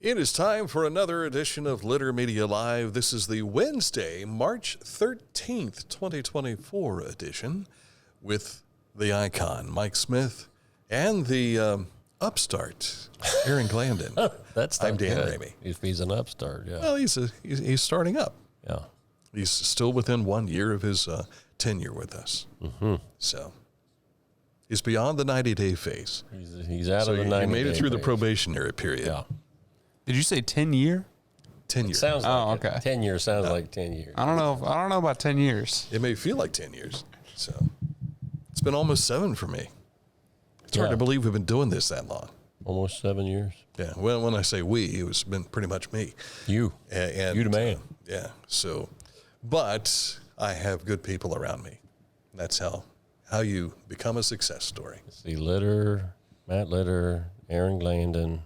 It is time for another edition of Litter Media Live. This is the Wednesday, March 13th, 2024 edition with the icon, Mike Smith, and the upstart, Aaron Glandon. I'm Dan Ramey. If he's an upstart, yeah. Well, he's starting up. Yeah. He's still within 1 year of his tenure with us. Mm-hmm. So he's beyond the 90-day phase. He's out of the 90-day He made it through the phase. probationary period. Yeah. Did you say 10 year? 10 years. Sounds like okay. 10 years sounds like 10 years. I don't know about 10 years. It may feel like 10 years. So it's been almost 7 for me. It's hard to believe we've been doing this that long. Almost 7 years. Yeah. Well, when I say we, it's been pretty much me. You. And You the man. Yeah. So, but I have good people around me. That's how you become a success story. See, Matt Litter, Aaron Glandon,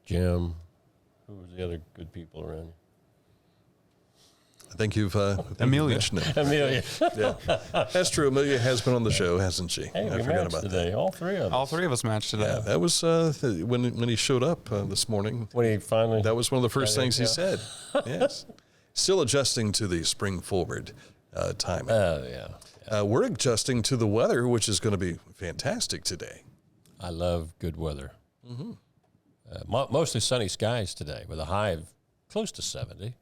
Jim. Who was the other good people around you? I think you've Amelia. mentioned it. Amelia. Yeah. That's true. Amelia has been on the show, hasn't she? Hey, I we forgot matched about today. that. All three of us. All three of us matched today. Yeah, that was when he showed up this morning. When he finally... That was one of the first things he yeah. said. Yes. Still adjusting to the spring forward timing. yeah. We're adjusting to the weather, which is going to be fantastic today. I love good weather. Mm-hmm. Mostly sunny skies today with a high of close to 70.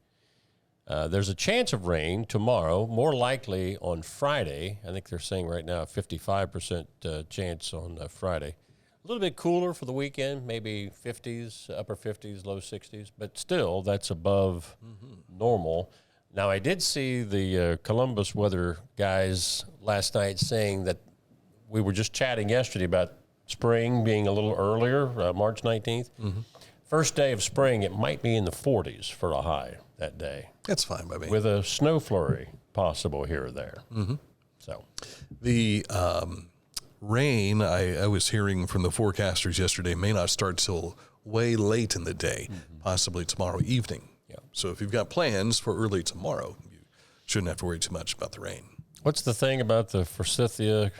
There's a chance of rain tomorrow, more likely on Friday. I think they're saying right now a 55% chance on Friday. A little bit cooler for the weekend, maybe 50s, upper 50s, low 60s, but still that's above normal. Now, I did see the Columbus weather guys last night saying that we were just chatting yesterday about spring being a little earlier, March 19th. Mm-hmm. First day of spring, it might be in the 40s for a high that day. That's fine by me. With a snow flurry possible here or there. Mm-hmm. So the rain, I was hearing from the forecasters yesterday, may not start till way late in the day, possibly tomorrow evening. Yeah. So if you've got plans for early tomorrow, you shouldn't have to worry too much about the rain. what's the thing about the forsythia,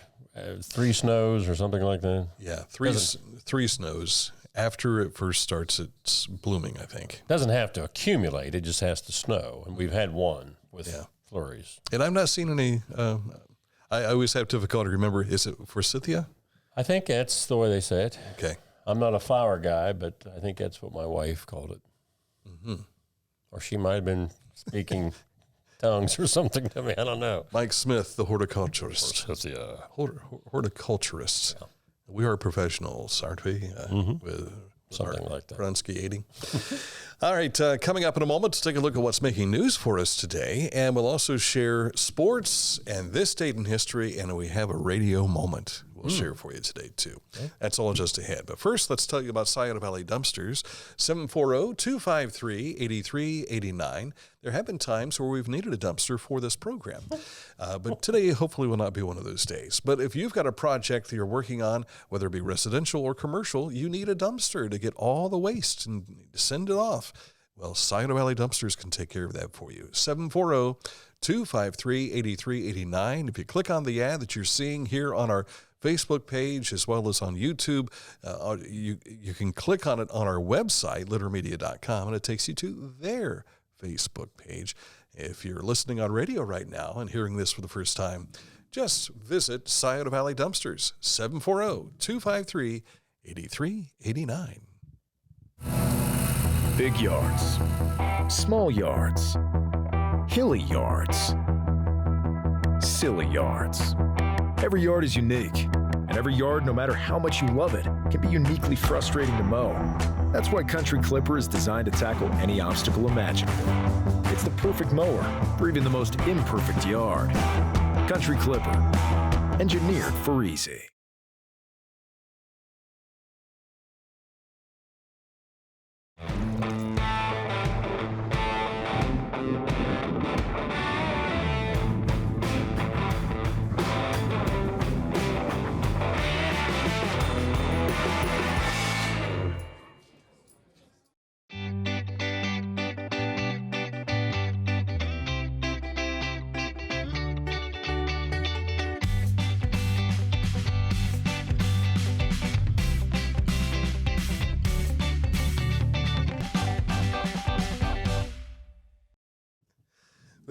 3 snows or something like that? Yeah, three snows. After it first starts, it's blooming, I think. Doesn't have to accumulate. It just has to snow. And we've had one with flurries. And I've not seen any, I always have difficulty remember, is it forsythia? I think that's the way they say it. Okay. I'm not a flower guy, but I think that's what my wife called it. Mm-hmm. Or she might have been speaking tongues or something to me. I don't know. Mike Smith, the horticulturist. Forsythia. Horticulturist. Yeah. We are professionals, aren't we? With Something like that. Pronunciating. All right, coming up in a moment, let's take a look at what's making news for us today. And we'll also share sports and this date in history, and we have a radio moment we'll share for you today, too. Okay. That's all just ahead. But first, let's tell you about Scioto Valley Dumpsters, 740-253-8389. There have been times where we've needed a dumpster for this program. But today, hopefully, will not be one of those days. But if you've got a project that you're working on, whether it be residential or commercial, you need a dumpster to get all the waste and send it off. Well, Scioto Valley Dumpsters can take care of that for you. 740-253-8389. If you click on the ad that you're seeing here on our Facebook page as well as on YouTube, you can click on it on our website, littermedia.com, and it takes you to their Facebook page. If you're listening on radio right now and hearing this for the first time, just visit Scioto Valley Dumpsters, 740-253-8389. Big yards, small yards, hilly yards, silly yards. Every yard is unique, and every yard, no matter how much you love it, can be uniquely frustrating to mow. That's why Country Clipper is designed to tackle any obstacle imaginable. It's the perfect mower for even the most imperfect yard. Country Clipper, engineered for easy.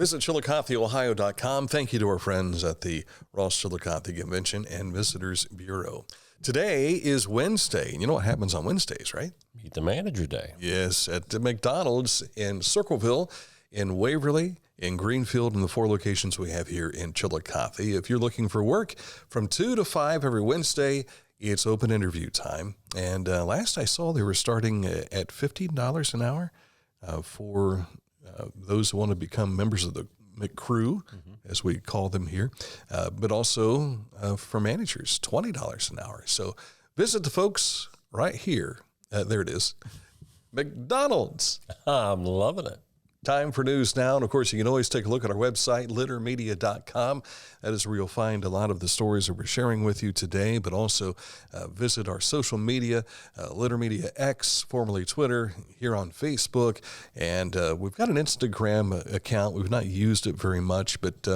Visit ChillicotheOhio.com. Thank you to our friends at the Ross Chillicothe Convention and Visitors Bureau. Today is Wednesday. You know what happens on Wednesdays, right? Meet the Manager Day. Yes, at the McDonald's in Circleville, in Waverly, in Greenfield, and the 4 locations we have here in Chillicothe. If you're looking for work, from 2 to 5 every Wednesday, it's open interview time. And last I saw, they were starting at $15 an hour for those who want to become members of the McCrew, as we call them here, but also for managers, $20 an hour. So visit the folks right here. There it is, McDonald's. I'm loving it. Time for news now. And, of course, you can always take a look at our website, littermedia.com. That is where you'll find a lot of the stories that we're sharing with you today, but also visit our social media, Litter Media X, formerly Twitter, here on Facebook. And we've got an Instagram account. We've not used it very much, but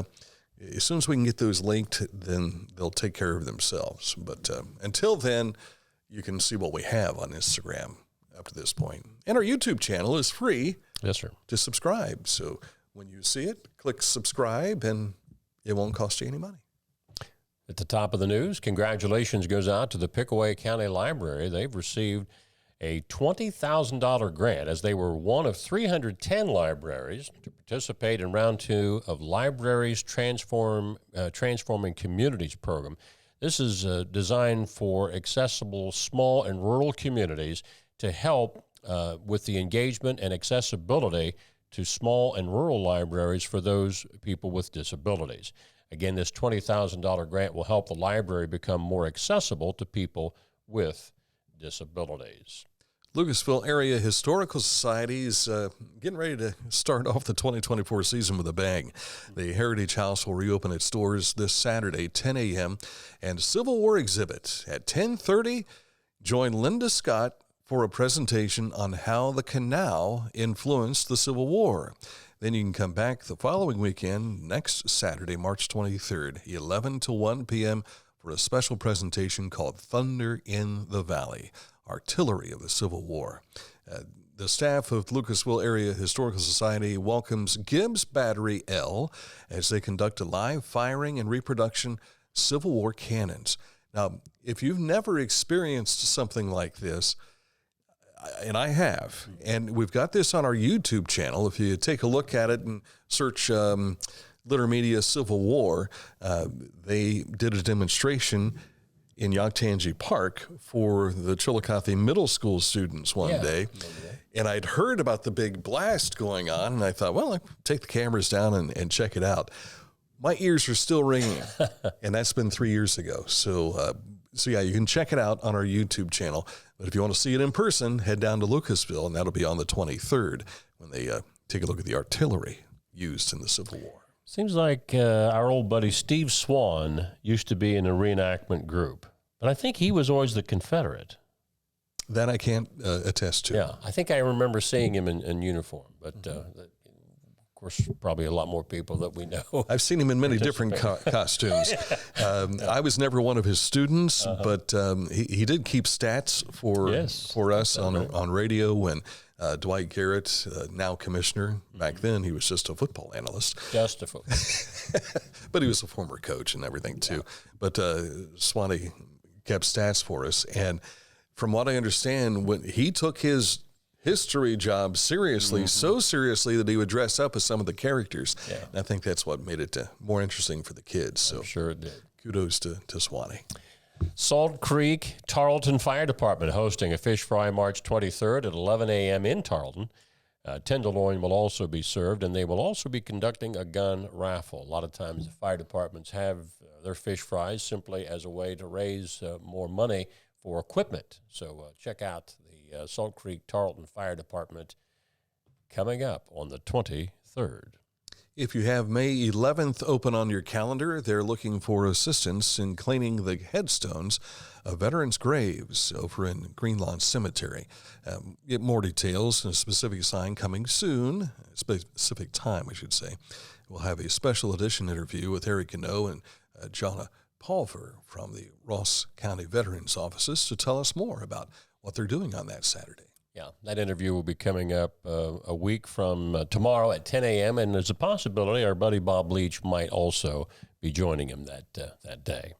as soon as we can get those linked, then they'll take care of themselves. But until then, you can see what we have on Instagram up to this point. And our YouTube channel is free. Yes, sir. To subscribe. So when you see it, click subscribe, and it won't cost you any money. At the top of the news, congratulations goes out to the Pickaway County Library. They've received a $20,000 grant as they were one of 310 libraries to participate in round 2 of Libraries Transforming Communities program. This is designed for accessible small and rural communities to help with the engagement and accessibility to small and rural libraries for those people with disabilities. Again, this $20,000 grant will help the library become more accessible to people with disabilities. Lucasville Area Historical Society is getting ready to start off the 2024 season with a bang. The Heritage House will reopen its doors this Saturday, 10 a.m., and Civil War exhibit at 10:30. Join Linda Scott for a presentation on how the canal influenced the Civil War. Then you can come back the following weekend, next Saturday, March 23rd, 11 to 1 p.m., for a special presentation called Thunder in the Valley, Artillery of the Civil War. The staff of Lucasville Area Historical Society welcomes Gibbs Battery L as they conduct a live firing and reproduction Civil War cannons. Now, if you've never experienced something like this, and I have, and we've got this on our YouTube channel. If you take a look at it and search Litter Media Civil War, they did a demonstration in Yaktangi Park for the Chillicothe Middle School students one day. And I'd heard about the big blast going on, and I thought, well, I'll take the cameras down and check it out. My ears are still ringing, and that's been 3 years ago. So yeah, you can check it out on our YouTube channel. But if you want to see it in person, head down to Lucasville, and that'll be on the 23rd when they take a look at the artillery used in the Civil War. Seems like our old buddy Steve Swan used to be in a reenactment group, but I think he was always the Confederate. That I can't attest to. Yeah, I think I remember seeing him in uniform, but of course, probably a lot more people that we know. I've seen him in many different costumes. I was never one of his students, but he did keep stats for us on radio when Dwight Garrett, now commissioner, back then he was just a football analyst. Just a football. But he was a former coach and everything too. But Swanee kept stats for us. And from what I understand, when he took his history job seriously, so seriously that he would dress up as some of the characters. Yeah. And I think that's what made it more interesting for the kids. So I'm sure it did. Kudos to Swanee. Salt Creek Tarleton Fire Department hosting a fish fry March 23rd at 11 a.m. in Tarleton. Tenderloin will also be served, and they will also be conducting a gun raffle. A lot of times the fire departments have their fish fries simply as a way to raise more money for equipment. So check out the Salt Creek Tarleton Fire Department coming up on the 23rd. If you have May 11th open on your calendar, they're looking for assistance in cleaning the headstones of veterans' graves over in Greenlawn Cemetery. Get more details and a specific sign coming soon, specific time, I should say. We'll have a special edition interview with Eric Cano and Jonna Pulver from the Ross County Veterans Offices to tell us more about what they're doing on that Saturday. Yeah, that interview will be coming up a week from tomorrow at 10 a.m., and there's a possibility our buddy Bob Leach might also be joining him that day.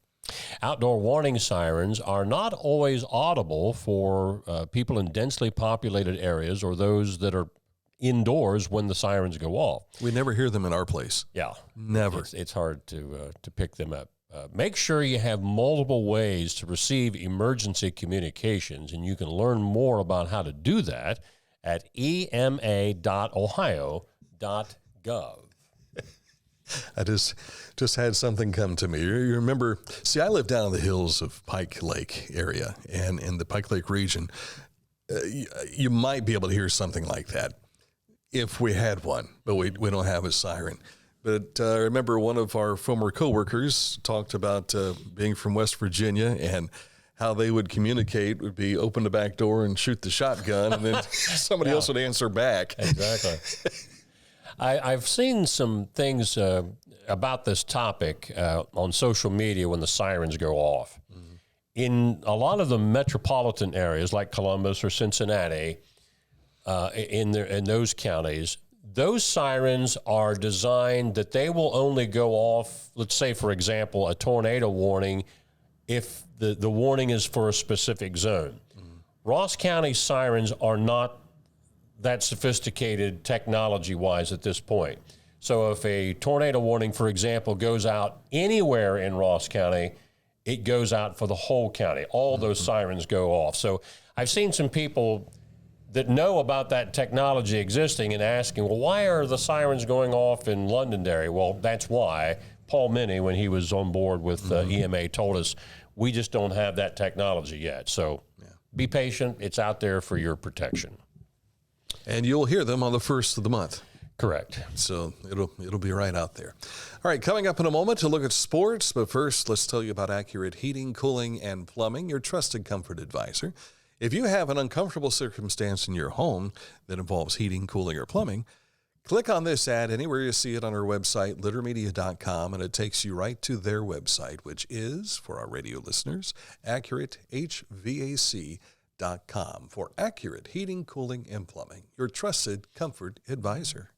Outdoor warning sirens are not always audible for people in densely populated areas or those that are indoors when the sirens go off. We never hear them in our place. Yeah. Never. It's hard to pick them up. Make sure you have multiple ways to receive emergency communications, and you can learn more about how to do that at ema.ohio.gov. I just had something come to me. You remember, see, I live down in the hills of Pike Lake area, and in the Pike Lake region, you might be able to hear something like that if we had one, but we don't have a siren. But I remember one of our former coworkers talked about being from West Virginia and how they would communicate would be open the back door and shoot the shotgun, and then somebody else would answer back. Exactly. I've seen some things about this topic on social media when the sirens go off. Mm-hmm. In a lot of the metropolitan areas like Columbus or Cincinnati, in those counties, those sirens are designed that they will only go off, let's say, for example, a tornado warning if the warning is for a specific zone. Mm-hmm. Ross County sirens are not that sophisticated technology-wise at this point. So if a tornado warning, for example, goes out anywhere in Ross County, it goes out for the whole county. All those sirens go off. So I've seen some people that know about that technology existing and asking, well, why are the sirens going off in Londonderry? Well, that's why. Paul Minnie, when he was on board with EMA, told us we just don't have that technology yet. So be patient. It's out there for your protection. And you'll hear them on the first of the month. Correct. So it'll be right out there. All right, coming up in a moment to look at sports, but first let's tell you about Accurate Heating, Cooling, and Plumbing, your trusted comfort advisor. If you have an uncomfortable circumstance in your home that involves heating, cooling, or plumbing, click on this ad anywhere you see it on our website, littermedia.com, and it takes you right to their website, which is, for our radio listeners, AccurateHVAC.com for Accurate Heating, Cooling, and Plumbing, your trusted comfort advisor.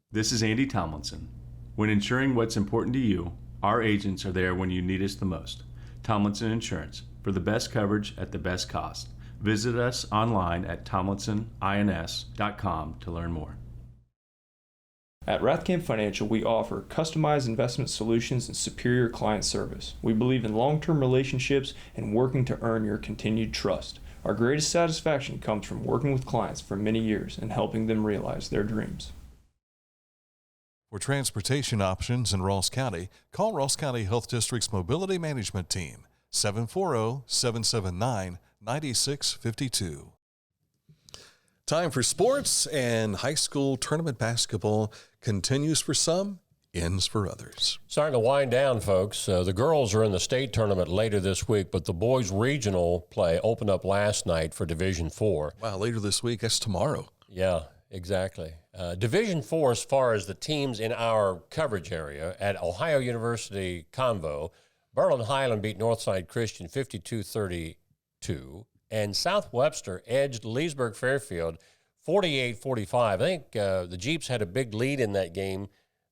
This is Andy Tomlinson. When ensuring what's important to you, our agents are there when you need us the most. Tomlinson Insurance, for the best coverage at the best cost. Visit us online at tomlinsonins.com to learn more. At Rathkamp Financial, we offer customized investment solutions and superior client service. We believe in long-term relationships and working to earn your continued trust. Our greatest satisfaction comes from working with clients for many years and helping them realize their dreams. For transportation options in Ross County, call Ross County Health District's Mobility Management Team, 740-779-9652. Time for sports, and high school tournament basketball continues for some, ends for others. Starting to wind down, folks. The girls are in the state tournament later this week, but the boys' regional play opened up last night for Division IV. Wow, later this week, that's tomorrow. Yeah, exactly. Division IV, as far as the teams in our coverage area, at Ohio University Convo, Berlin Highland beat Northside Christian 52-32, and South Webster edged Leesburg Fairfield 48-45. I think the Jeeps had a big lead in that game.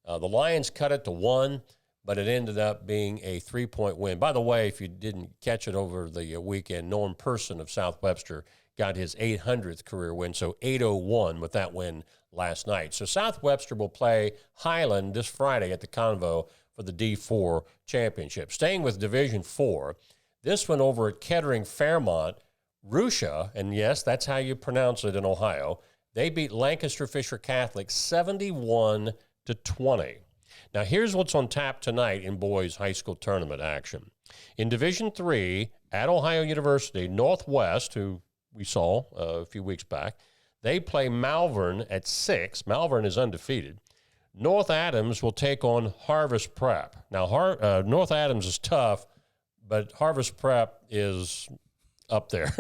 The Lions cut it to 1, but it ended up being a 3-point win. By the way, if you didn't catch it over the weekend, Norm Person of South Webster got his 800th career win, so 801 with that win last night. So South Webster will play Highland this Friday at the Convo for the D4 championship. Staying with Division IV, this one over at Kettering Fairmont, Russia, and yes, that's how you pronounce it in Ohio, they beat Lancaster Fisher Catholic 71-20. Now, here's what's on tap tonight in boys high school tournament action. In Division III, at Ohio University, Northwest, who we saw a few weeks back, they play Malvern at 6. Malvern is undefeated. North Adams will take on Harvest Prep. Now, North Adams is tough, but Harvest Prep is up there.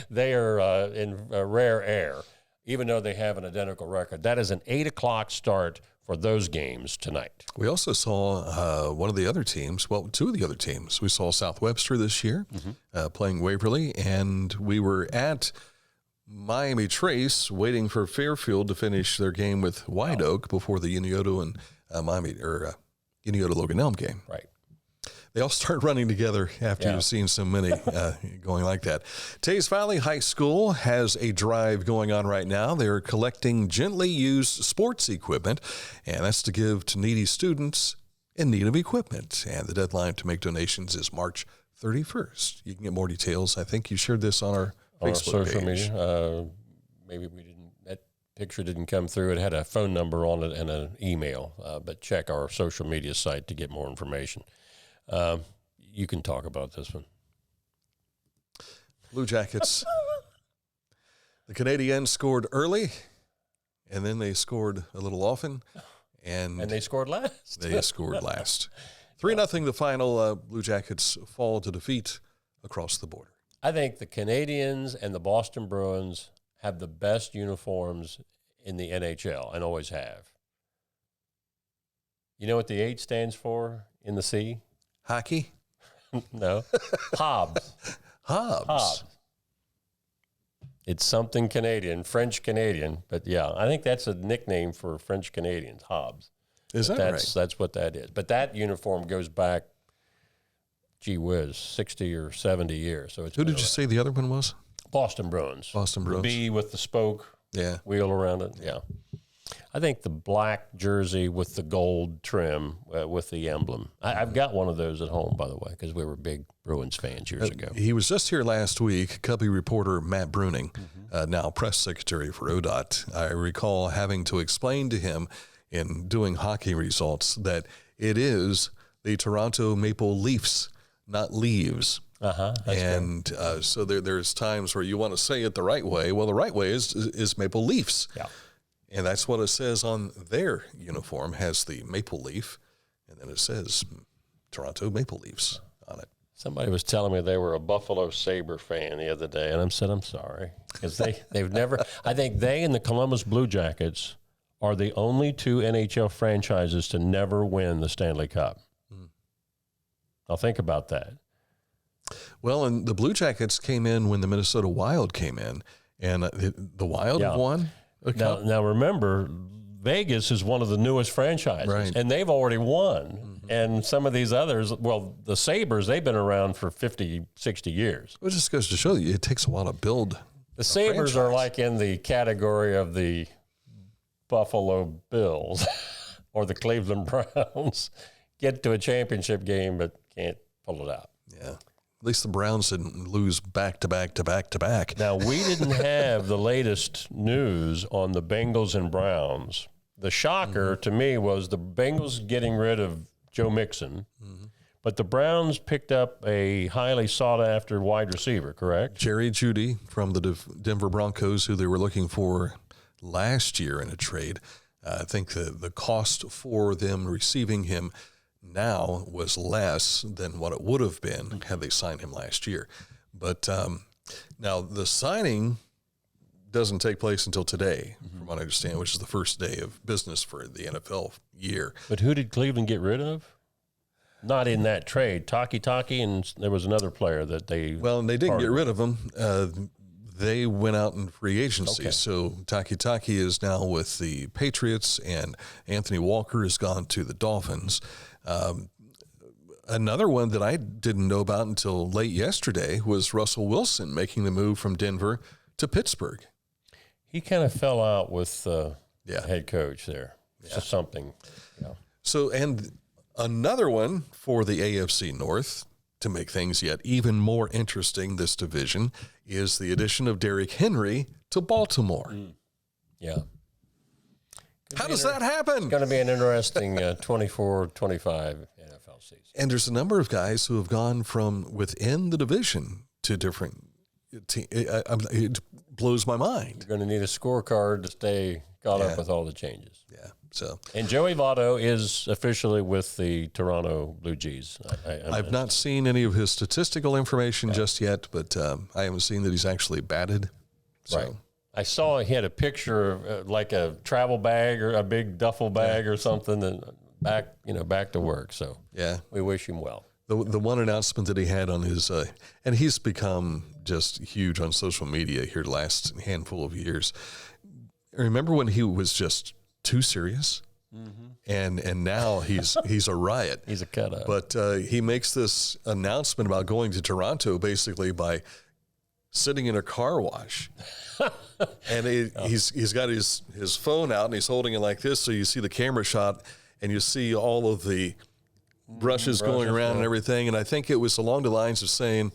They are in rare air, even though they have an identical record. That is an 8 o'clock start for those games tonight. We also saw one of the other teams, well, two of the other teams. We saw South Webster this year playing Waverly, and we were at Miami Trace waiting for Fairfield to finish their game with White Oak before the Unioto and Unioto Logan Elm game. Right. They all start running together after Yeah. you've seen so many going like that. Teays Valley High School has a drive going on right now. They're collecting gently used sports equipment, and that's to give to needy students in need of equipment. And the deadline to make donations is March 31st. You can get more details. I think you shared this on our Facebook social page. media. Maybe that picture didn't come through. It had a phone number on it and an email, but check our social media site to get more information. You can talk about this one. Blue Jackets. The Canadiens scored early, and then they scored a little often, and they scored last. They scored last. 3-0 the final. Blue Jackets fall to defeat across the border. I think the Canadians and the Boston Bruins have the best uniforms in the NHL and always have. You know what the H stands for in the C? Hockey? No. Hobbs. Hobbs. It's something Canadian, French Canadian, but yeah, I think that's a nickname for French Canadians, Hobbs. Is that right? That's what that is. But that uniform goes back, gee whiz, 60 or 70 years. So it's Who did you say the other one was? Boston Bruins. Boston Bruins. The B with the spoke wheel around it. Yeah. I think the black jersey with the gold trim with the emblem. I've got one of those at home, by the way, because we were big Bruins fans years ago. He was just here last week. Cubby reporter Matt Bruning, now press secretary for ODOT. I recall having to explain to him in doing hockey results that it is the Toronto Maple Leafs, not Leaves. And so there's times where you want to say it the right way. Well, the right way is Maple Leafs. Yeah. And that's what it says on their uniform, has the maple leaf, and then it says Toronto Maple Leafs on it. Somebody was telling me they were a Buffalo Sabre fan the other day, and I said, I'm sorry. Because they've never, I think they and the Columbus Blue Jackets are the only two NHL franchises to never win the Stanley Cup. Now think about that. Well, and the Blue Jackets came in when the Minnesota Wild came in, and the Wild won. Now remember, Vegas is one of the newest franchises, right, and they've already won. And some of these others, well, the Sabres, they've been around for 50, 60 years. It just goes to show you it takes a while to build. The Sabres are like in the category of the Buffalo Bills or the Cleveland Browns. Get to a championship game, but can't pull it out. Yeah. At least the Browns didn't lose back to back to back to back. Now, we didn't have the latest news on the Bengals and Browns. The shocker to me was the Bengals getting rid of Joe Mixon, but the Browns picked up a highly sought-after wide receiver, correct? Jerry Jeudy from the Denver Broncos, who they were looking for last year in a trade. I think the cost for them receiving him now was less than what it would have been had they signed him last year. But now the signing doesn't take place until today, from what I understand, which is the first day of business for the NFL year. But who did Cleveland get rid of? Not in that trade. Taki, and there was another player that they... Well, and they didn't get rid of him. They went out in free agency. Okay. So Taki is now with the Patriots, and Anthony Walker has gone to the Dolphins. Another one that I didn't know about until late yesterday was Russell Wilson making the move from Denver to Pittsburgh. He kind of fell out with the head coach there. So something. Yeah. So, and another one for the AFC North, to make things yet even more interesting, this division, is the addition of Derrick Henry to Baltimore. Yeah. How does that happen? It's going to be an interesting 24-25 NFL season. And there's a number of guys who have gone from within the division to different teams. It blows my mind. You're going to need a scorecard to stay caught up with all the changes. Yeah. So. And Joey Votto is officially with the Toronto Blue Jays. I've not seen any of his statistical information just yet, but I haven't seen that he's actually batted. So. Right. I saw he had a picture of like a travel bag or a big duffel bag or something, and back to work. So yeah, we wish him well. The one announcement that he had on his, and he's become just huge on social media here the last handful of years. Remember when he was just too serious? Mm-hmm. And now he's a riot. He's a cut up. But he makes this announcement about going to Toronto basically by sitting in a car wash. And he's got his phone out and he's holding it like this, so you see the camera shot and you see all of the brushes going around and everything. And I think it was along the lines of saying,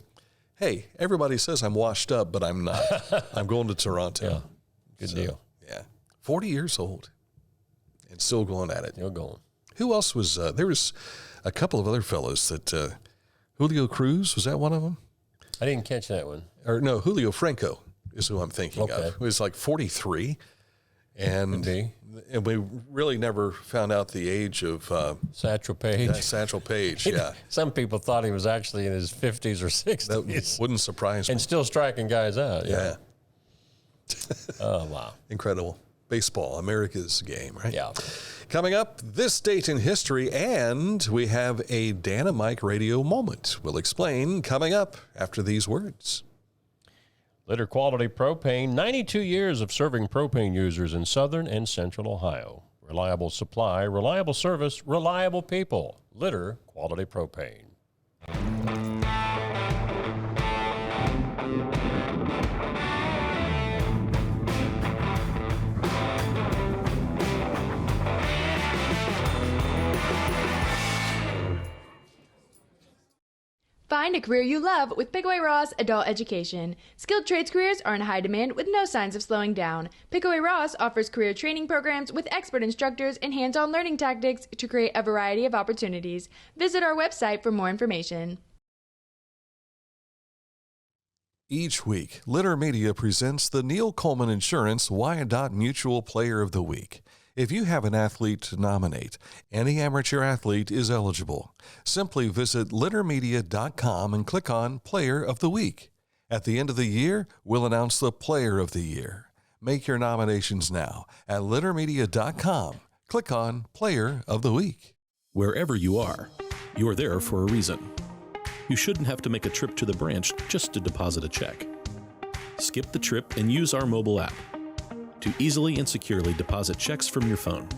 hey, everybody says I'm washed up, but I'm not. I'm going to Toronto. Yeah, good deal. Yeah, 40 years old and still going at it. You're going. Who else was, there was a couple of other fellows that, Julio Cruz, was that one of them? I didn't catch that one. Or no, Julio Franco is who I'm thinking Okay. of. He was like 43. And we really never found out the age of Satchel Paige. Satchel Paige. Yeah, Some people thought he was actually in his 50s or 60s. that wouldn't surprise me. And still striking guys out. Yeah, Oh, wow. incredible. Baseball, America's game, right? Yeah. Coming up, this date in history, and we have a Dan and Mike radio moment. We'll explain coming up after these words. Litter Quality Propane, 92 years of serving propane users in southern and central Ohio. Reliable supply, reliable service, reliable people. Litter Quality Propane. Find a career you love with Pickaway Ross Adult Education. Skilled trades careers are in high demand with no signs of slowing down. Pickaway Ross offers career training programs with expert instructors and hands-on learning tactics to create a variety of opportunities. Visit our website for more information. Each week, Litter Media presents the Neil Coleman Insurance Wyandotte Mutual Player of the Week. If you have an athlete to nominate, any amateur athlete is eligible. Simply visit littermedia.com and click on Player of the Week. At the end of the year, we'll announce the Player of the Year. Make your nominations now at littermedia.com. Click on Player of the Week. Wherever you are, you're there for a reason. You shouldn't have to make a trip to the branch just to deposit a check. Skip the trip and use our mobile app to easily and securely deposit checks from your phone.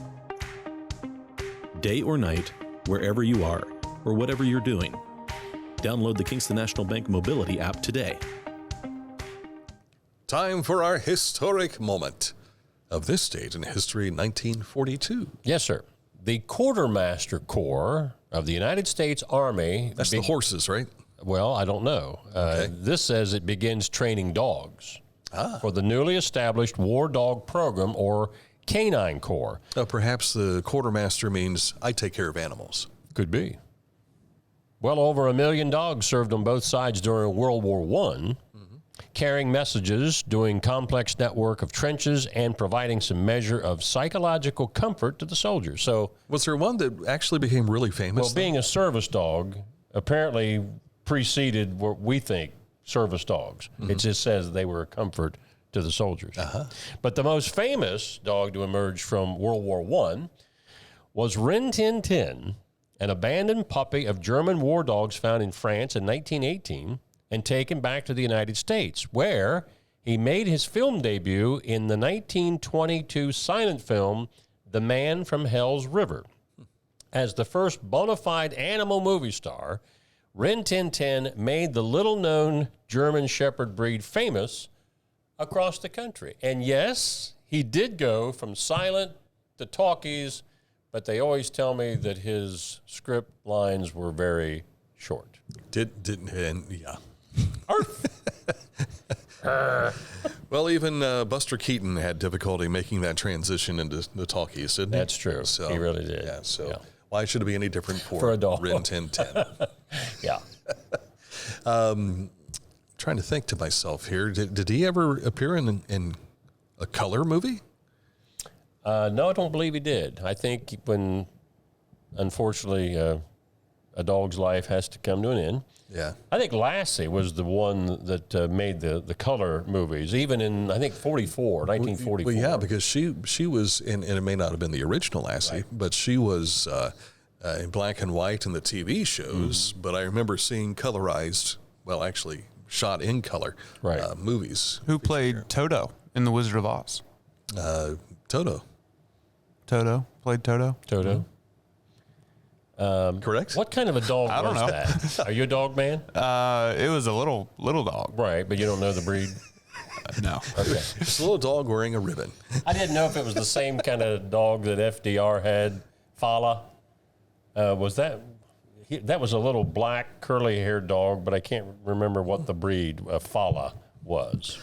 Day or night, wherever you are, or whatever you're doing, download the Kingston National Bank Mobility app today. Time for our historic moment of this date in history, 1942. Yes, sir. The Quartermaster Corps of the United States Army. That's the horses, right? Well, I don't know. Okay. This says it begins training dogs for the newly established War Dog Program, or Canine Corps. Perhaps the quartermaster means I take care of animals. Could be. Well over 1 million dogs served on both sides during World War I, carrying messages, doing complex network of trenches, and providing some measure of psychological comfort to the soldiers. So, Was there one that actually became really famous? well, being a service dog apparently preceded what we think service dogs. It just says they were a comfort to the soldiers. But the most famous dog to emerge from World War I was Rin Tin Tin, an abandoned puppy of German war dogs found in France in 1918 and taken back to the United States, where he made his film debut in the 1922 silent film The Man from Hell's River. As the first bona fide animal movie star, Rin Tin Tin made the little-known German Shepherd breed famous across the country. And yes, he did go from silent to talkies, but they always tell me that his script lines were very short. Yeah. Well, even Buster Keaton had difficulty making that transition into the talkies, didn't he? That's true. He really did. Yeah, so Yeah. why should it be any different For a dog. Rin Tin Tin? Yeah. Trying to think to myself here, did he ever appear in a color movie? No, I don't believe he did. I think when, unfortunately, a dog's life has to come to an end. Yeah. I think Lassie was the one that made the color movies, even in, I think, 1944. Well, yeah, because she was, and it may not have been the original Lassie, but she was in black and white in the TV shows, but I remember seeing colorized, well, actually shot in color movies. Who played Toto in The Wizard of Oz? Toto. Toto played Toto. Toto. Correct? What kind of a dog I don't was know. that? Are you a dog man? It was a little dog. Right, but you don't know the breed. No. Okay. It's a little dog wearing a ribbon. I didn't know if it was the same kind of dog that FDR had. Fala. Was that? That was a little black curly-haired dog, but I can't remember what the breed Fala was.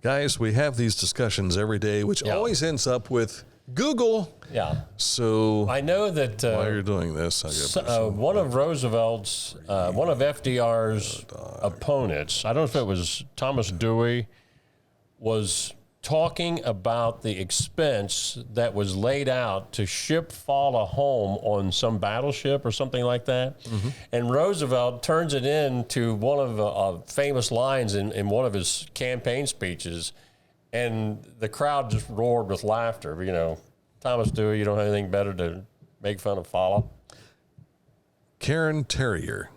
Guys, we have these discussions every day, which always ends up with Google. Yeah. So I know that while you're doing this, one of Roosevelt's, one of FDR's opponents, I don't know if it was Thomas Dewey, was talking about the expense that was laid out to ship Fala home on some battleship or something like that. Mm-hmm. And Roosevelt turns it into one of the famous lines in one of his campaign speeches, and the crowd just roared with laughter. You know, Thomas Dewey, you don't have anything better to make fun of Fala? Cairn Terrier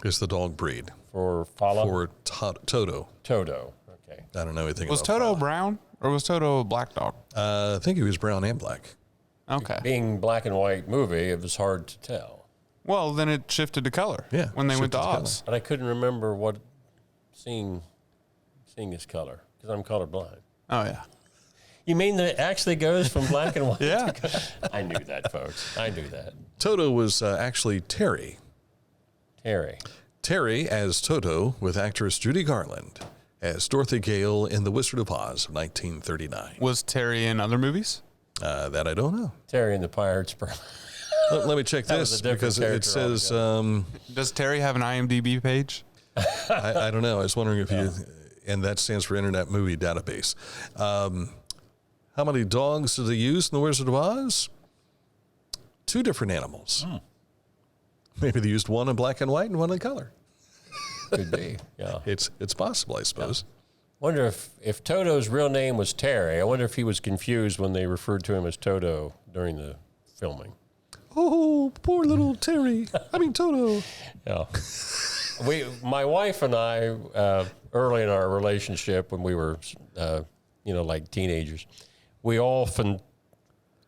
is the dog breed. For Fala? For Toto. Toto. Okay. I don't know anything Was about Toto Fala. brown or was Toto a black dog? I think he was brown and black. Okay. Being black and white movie, it was hard to tell. Well, then it shifted to color. Yeah, when they went to shifted to Oz. But I couldn't remember what seeing his color because I'm colorblind. Oh yeah. You mean that it actually goes from black and white? Yeah. I knew that, folks. I knew that. Toto was actually Terry. Terry as Toto with actress Judy Garland as Dorothy Gale in The Wizard of Oz of 1939. Was Terry in other movies? That I don't know. Terry and the Pirates. Let me check That was this a different because it character says, Does Terry have an IMDb page? I don't know. I was wondering if you, and that stands for Internet Movie Database. How many dogs did they use in The Wizard of Oz? 2 different animals. Maybe they used one in black and white and one in color. Could be, yeah. It's possible, I suppose. Wonder if Toto's real name was Terry. I wonder if he was confused when they referred to him as Toto during the filming. Oh, poor little Terry. I mean, Toto. Yeah. My wife and I, early in our relationship when we were, like teenagers, we often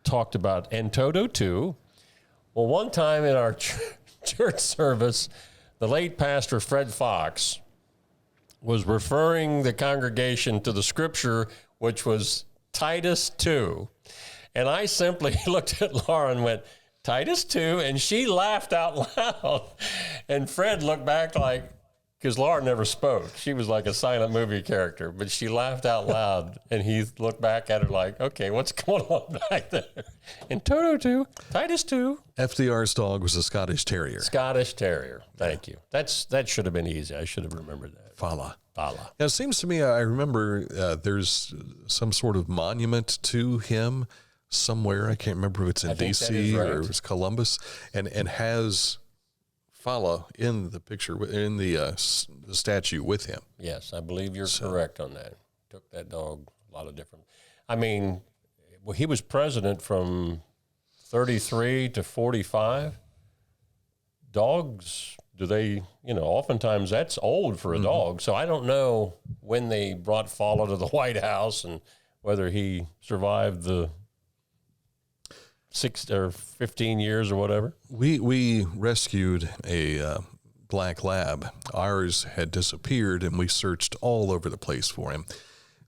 talked about, and Toto too. Well, one time in our church service, the late pastor Fred Fox was referring the congregation to the scripture, which was Titus 2. And I simply looked at Laura and went, Titus 2? And she laughed out loud. And Fred looked back like, because Laura never spoke. She was like a silent movie character, but she laughed out loud. And he looked back at her like, okay, what's going on back there? And Toto 2, Titus 2. FDR's dog was a Scottish Terrier. Scottish Terrier. Thank you. That should have been easy. I should have remembered that. Fala. Fala. Now, it seems to me, I remember there's some sort of monument to him somewhere. I can't remember if it's in D.C. right. or it was Columbus, and has Fala in the picture, in the statue with him. Yes, I believe you're correct on that. Took that dog a lot of different. I mean, well, he was president from 33 to 45. Dogs, do they, oftentimes that's old for a dog. So I don't know when they brought Fala to the White House and whether he survived the 6 or 15 years or whatever. We rescued a black lab. Ours had disappeared, and we searched all over the place for him.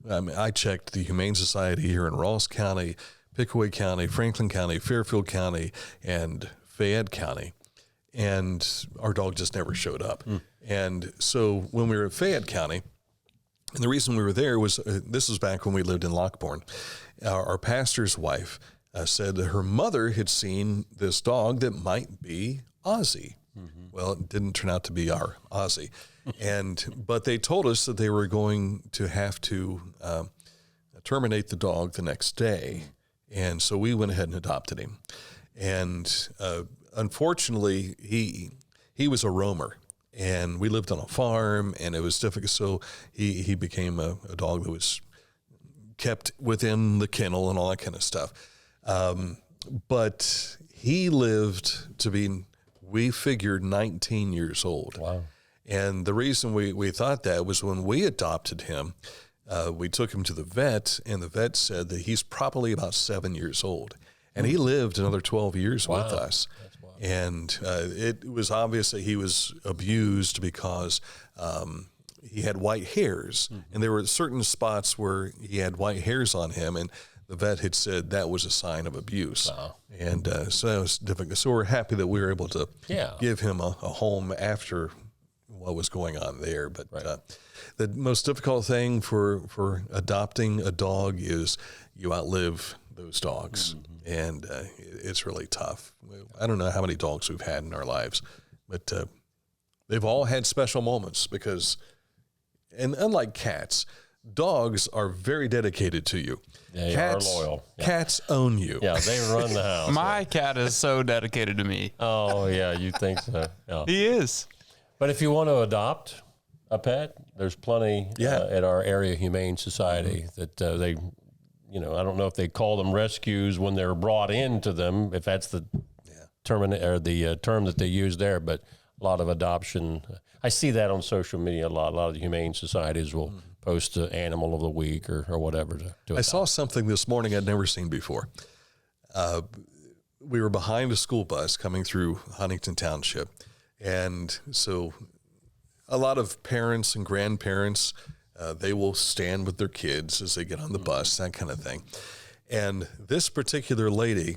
I checked the Humane Society here in Ross County, Pickaway County, Franklin County, Fairfield County, and Fayette County, and our dog just never showed up. And so when we were at Fayette County, and the reason we were there was, this was back when we lived in Lockbourne, our pastor's wife said that her mother had seen this dog that might be Ozzy. Well, it didn't turn out to be our Ozzy. But they told us that they were going to have to terminate the dog the next day. And so we went ahead and adopted him. And unfortunately, he was a roamer. And we lived on a farm, and it was difficult. So he became a dog that was kept within the kennel and all that kind of stuff. But he lived to be, we figured, 19 years old. Wow. And the reason we thought that was when we adopted him, we took him to the vet, and the vet said that he's probably about 7 years old. And he lived another 12 years with us. And it was obvious that he was abused because he had white hairs. And there were certain spots where he had white hairs on him, and the vet had said that was a sign of abuse. And so that was difficult. So we're happy that we were able to give him a home after what was going on there. But the most difficult thing for adopting a dog is you outlive those dogs. And it's really tough. I don't know how many dogs we've had in our lives, but they've all had special moments because, and unlike cats, dogs are very dedicated to you. They Cats, are loyal. Cats own you. Yeah, they run the house. My cat is so dedicated to me. Oh, yeah, you think so. Yeah. He is. But if you want to adopt a pet, there's plenty at our area humane society that they, I don't know if they call them rescues when they're brought into them, if that's the term or the term that they use there, but a lot of adoption. I see that on social media a lot. A lot of the humane societies will post an animal of the week or whatever. I saw something this morning I'd never seen before. We were behind a school bus coming through Huntington Township. And so a lot of parents and grandparents, they will stand with their kids as they get on the bus, that kind of thing. And this particular lady,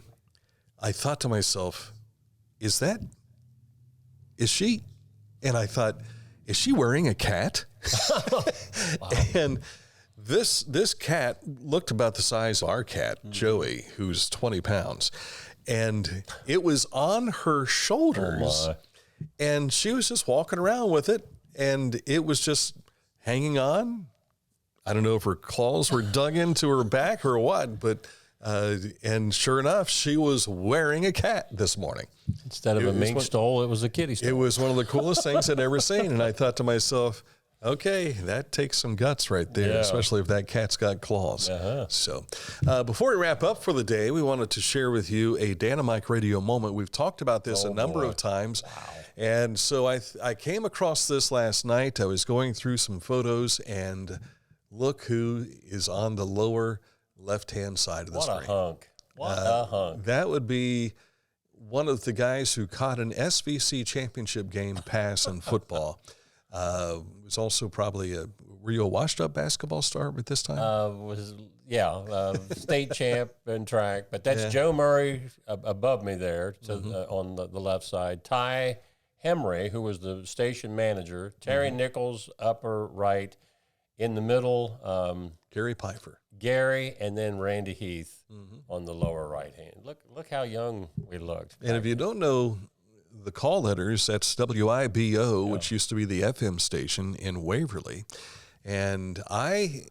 I thought to myself, is she? And I thought, is she wearing a cat? And this cat looked about the size of our cat, Joey, who's 20 pounds. And it was on her shoulders. And she was just walking around with it, and it was just hanging on. I don't know if her claws were dug into her back or what, but and sure enough, she was wearing a cat this morning. Instead of a mink stole, it was a kitty stole. It was one of the coolest things I'd ever seen, and I thought to myself, okay, that takes some guts right there, especially if that cat's got claws. So before we wrap up for the day, we wanted to share with you a Dynamite Radio moment. We've talked about this a number of times. And so I came across this last night. I was going through some photos, and look who is on the lower left-hand side of the screen. What a hunk. That would be one of the guys who caught an SVC championship game pass in football. Was also probably were you a washed-up basketball star at this time? State champ in track. But that's Joe Murray above me there on the left side. Ty Hemry, who was the station manager. Terry Nichols, upper right. In the middle, Gary Pfeiffer. Gary, and then Randy Heath on the lower right hand. Look how young we looked. And if you don't know the call letters, that's WIBO, which used to be the FM station in Waverly. And I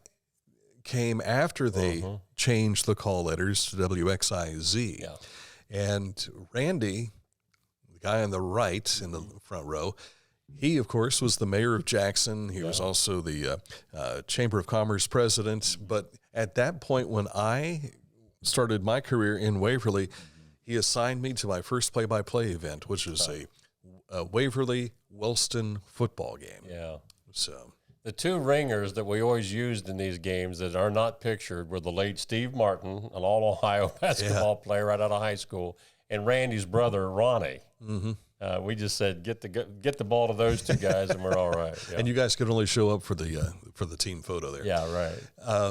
came after they changed the call letters to WXIZ. And Randy, the guy on the right in the front row, he, of course, was the mayor of Jackson. He was also the Chamber of Commerce president. But at that point, when I started my career in Waverly, he assigned me to my first play-by-play event, which was a Waverly-Wilston football game. So the two ringers that we always used in these games that are not pictured were the late Steve Martin, an all-Ohio basketball player right out of high school, and Randy's brother, Ronnie. We just said, get the ball to those two guys, and we're all right. And you guys could only show up for the team photo there. Yeah, right.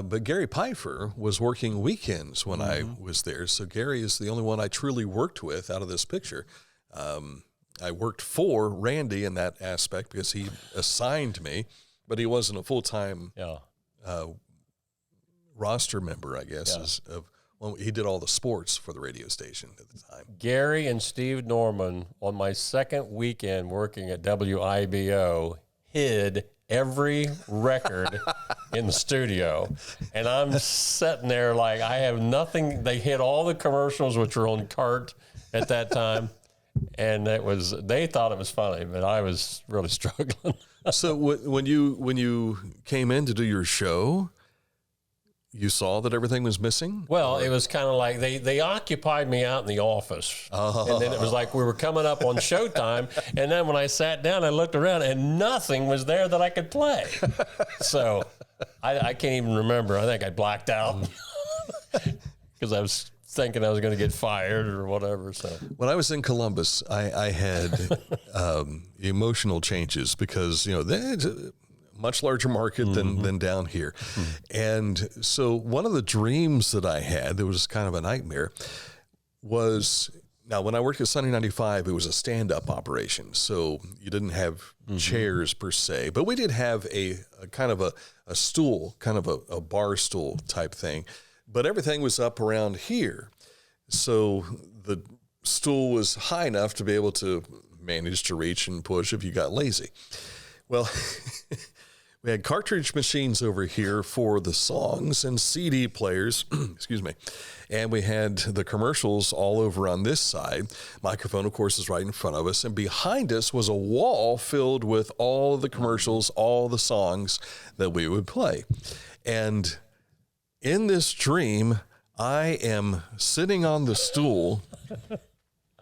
But Gary Pfeiffer was working weekends when I was there, so Gary is the only one I truly worked with out of this picture. I worked for Randy in that aspect because he assigned me, but he wasn't a full-time roster member, I guess, well, he did all the sports for the radio station at the time. Gary and Steve Norman, on my second weekend working at WIBO, hid every record in the studio. And I'm sitting there like I have nothing. They hit all the commercials, which were on cart at that time. And they thought it was funny, but I was really struggling. So when you came in to do your show, You saw that everything was missing? Well, it was kind of like they occupied me out in the office. And then it was like we were coming up on showtime. And then when I sat down, I looked around and nothing was there that I could play. So I can't even remember. I think I blacked out because I was thinking I was going to get fired or whatever. So when I was in Columbus, I had emotional changes because, there's a much larger market than down here. And so one of the dreams that I had, that was kind of a nightmare, was, now when I worked at Sunny 95, it was a stand-up operation. So you didn't have chairs per se, but we did have a kind of a stool, kind of a bar stool type thing. But everything was up around here. So the stool was high enough to be able to manage to reach and push if you got lazy. Well, we had cartridge machines over here for the songs and CD players, excuse me, and we had the commercials all over on this side. Microphone, of course, is right in front of us, and behind us was a wall filled with all of the commercials, all the songs that we would play. And in this dream, I am sitting on the stool,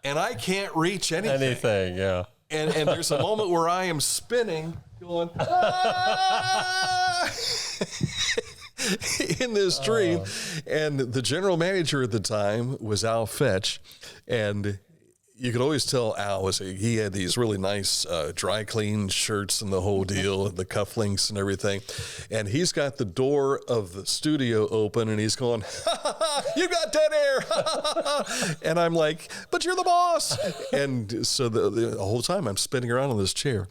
and I can't reach anything. anything, yeah. And there's a moment where I am spinning, going, ah! in this dream. And the general manager at the time was Al Fetch. And you could always tell Al he had these really nice dry clean shirts and the whole deal, the cufflinks and everything. And he's got the door of the studio open and he's going, ha, ha, ha, you got dead air. And I'm like, but you're the boss. And so the whole time I'm spinning around on this chair.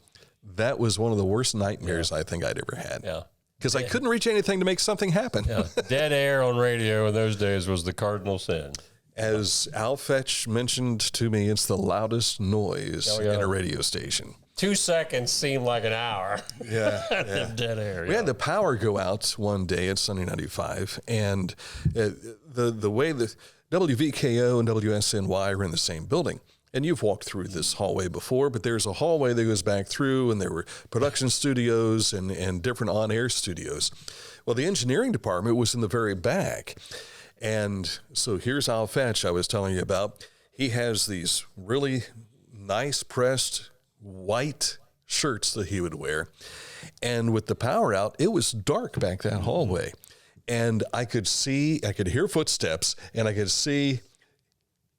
That was one of the worst nightmares I think I'd ever had. Yeah. Because I couldn't reach anything to make something happen. Yeah. Dead air on radio in those days was the cardinal sin. As Al Fetch mentioned to me, it's the loudest noise in a radio station. 2 seconds seemed like an hour. Yeah. Dead air. We had the power go out one day at Sunny 95, and the way the WVKO and WSNY were in the same building. And you've walked through this hallway before, but there's a hallway that goes back through, and there were production studios and different on-air studios. Well, the engineering department was in the very back. And so here's Al Fetch I was telling you about. He has these really nice pressed white shirts that he would wear. And with the power out, it was dark back that hallway. And I could hear footsteps, and I could see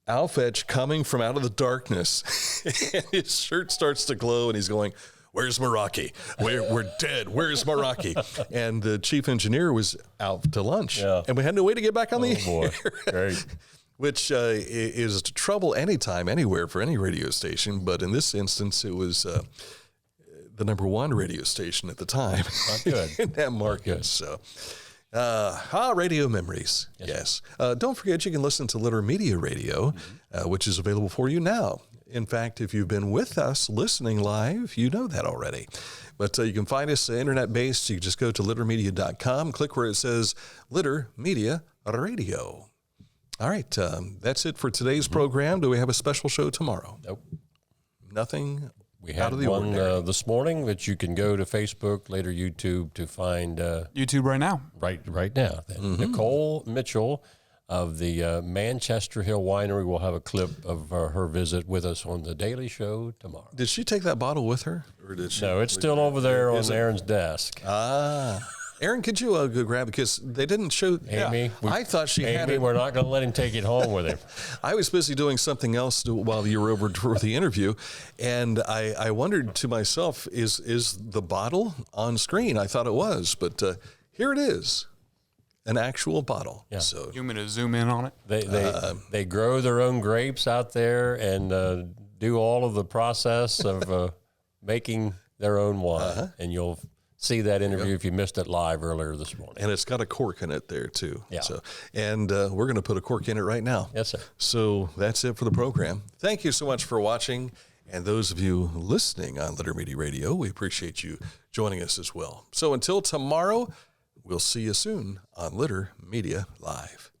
Al Fetch coming from out of the darkness. And his shirt starts to glow, and he's going, where's Meraki? We're dead. Where's Meraki? And the chief engineer was out to lunch. Yeah. And we had no way to get back on the air. Great. Which is trouble anytime, anywhere for any radio station. But in this instance, it was the number one radio station at the time. Not good. In that market. So, radio memories. Yes. Don't forget, you can listen to Litter Media Radio, which is available for you now. In fact, if you've been with us listening live, you know that already. But you can find us internet-based. You can just go to littermedia.com, click where it says Litter Media Radio. All right, that's it for today's program. Do we have a special show tomorrow? Nope. Nothing. We had one this morning that you can go to Facebook, later YouTube, to find. YouTube right now. Right now. Nicole Mitchell of the Manchester Hill Winery will have a clip of her visit with us on the Daily Show tomorrow. Did she take that bottle with her? Or did she? No, it's still over there on Aaron's desk. Aaron, could you go grab it? Because they didn't show. Amy, I thought she had it. We're not going to let him take it home with him. I was busy doing something else while you were over for the interview, and I wondered to myself, is the bottle on screen? I thought it was, but here it is. An actual bottle. Yeah. So You want me to zoom in on it? They grow their own grapes out there and do all of the process of making their own wine. And you'll see that interview if you missed it live earlier this morning. And it's got a cork in it there too. Yeah. So, and we're going to put a cork in it right now. Yes, sir. So that's it for the program. Thank you so much for watching. And those of you listening on Litter Media Radio, we appreciate you joining us as well. So until tomorrow, we'll see you soon on Litter Media Live.